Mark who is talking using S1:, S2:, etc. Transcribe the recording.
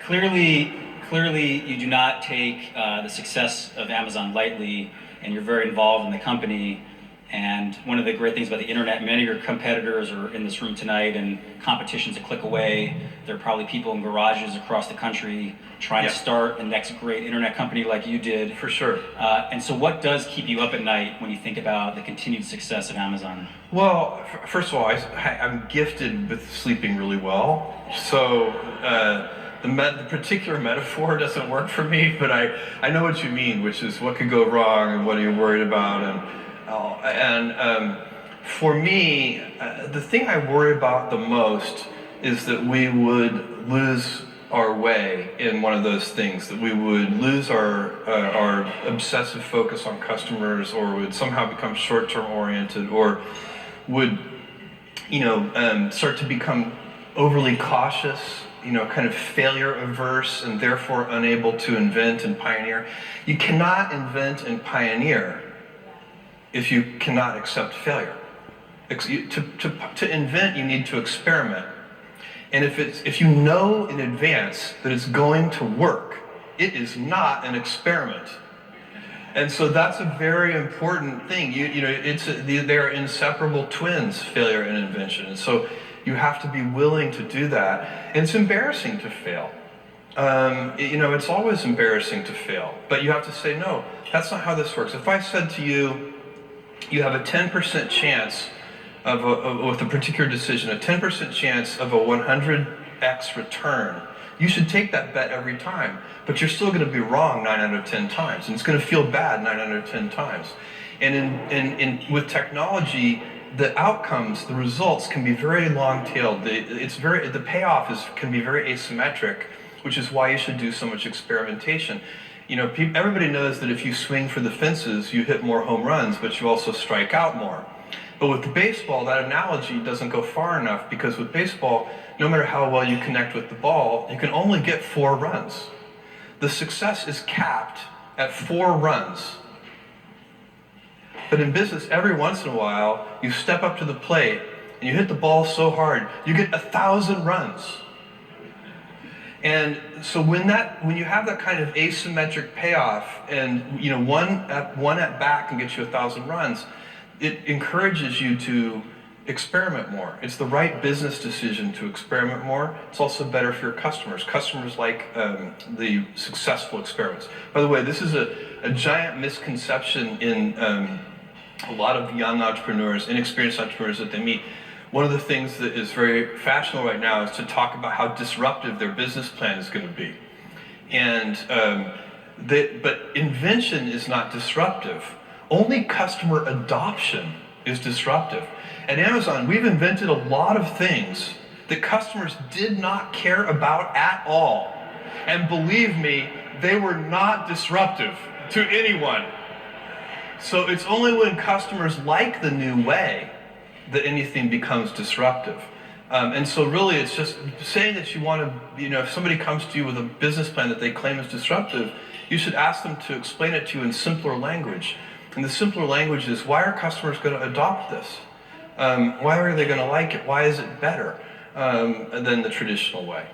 S1: clearly, you do not take the success of Amazon lightly, and you're very involved in the company. And one of the great things about the internet, many of your competitors are in this room tonight, and competition's a click away. There are probably people in garages across the country trying to start the next great internet company like you did.
S2: For sure.
S1: And so what does keep you up at night when you think about the continued success of Amazon?
S2: Well, first of all, I'm gifted with sleeping really well. So the particular metaphor doesn't work for me, but I know what you mean, which is what could go wrong and what are you worried about. And for me, the thing I worry about the most is that we would lose our way in one of those things, that we would lose our obsessive focus on customers, or would somehow become short-term oriented, or would start to become overly cautious, kind of failure averse, and therefore unable to invent and pioneer. You cannot invent and pioneer if you cannot accept failure. To invent, you need to experiment. And if you know in advance that it's going to work, it is not an experiment. And so that's a very important thing. They're inseparable twins, failure and invention. And so you have to be willing to do that. And it's embarrassing to fail. It's always embarrassing to fail. But you have to say, no, that's not how this works. If I said to you, you have a 10% chance with a particular decision, a 10% chance of a 100x return, you should take that bet every time. But you're still going to be wrong 9 out of 10 times, and it's going to feel bad 9 out of 10 times. And with technology, the outcomes, the results can be very long-tailed. The payoff can be very asymmetric, which is why you should do so much experimentation. Everybody knows that if you swing for the fences, you hit more home runs, but you also strike out more. But with baseball, that analogy doesn't go far enough, because with baseball, no matter how well you connect with the ball, you can only get 4 runs. The success is capped at 4 runs. But in business, every once in a while, you step up to the plate and you hit the ball so hard, you get 1,000 runs. And so when you have that kind of asymmetric payoff, and one at bat can get you 1,000 runs, it encourages you to experiment more. It's the right business decision to experiment more. It's also better for your customers. Customers like the successful experiments. By the way, this is a giant misconception in a lot of young entrepreneurs, inexperienced entrepreneurs that they meet. One of the things that is very fashionable right now is to talk about how disruptive their business plan is going to be. But invention is not disruptive. Only customer adoption is disruptive. At Amazon, we've invented a lot of things that customers did not care about at all. And believe me, they were not disruptive to anyone. So it's only when customers like the new way that anything becomes disruptive. And so really it's just saying that you want to, if somebody comes to you with a business plan that they claim is disruptive, you should ask them to explain it to you in simpler language. And the simpler language is, why are customers going to adopt this? Why are they going to like it? Why is it better than the traditional way?